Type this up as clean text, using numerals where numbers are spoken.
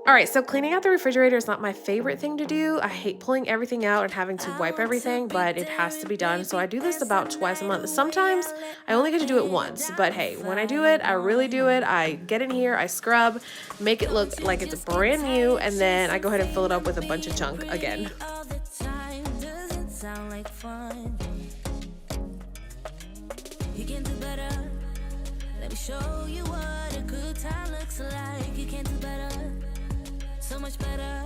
All right, so cleaning out the refrigerator is not my favorite thing to do. I hate pulling everything out and having to wipe everything, but it has to be done. So I do this about twice a month. Sometimes I only get to do it once, but hey, when I do it, I really do it. I get in here, I scrub, make it look like it's brand new, and then I go ahead and fill it up with a bunch of junk again. All the time doesn't sound like fun. You can do better. Let me show you what a good time looks like. You can do better, so much better.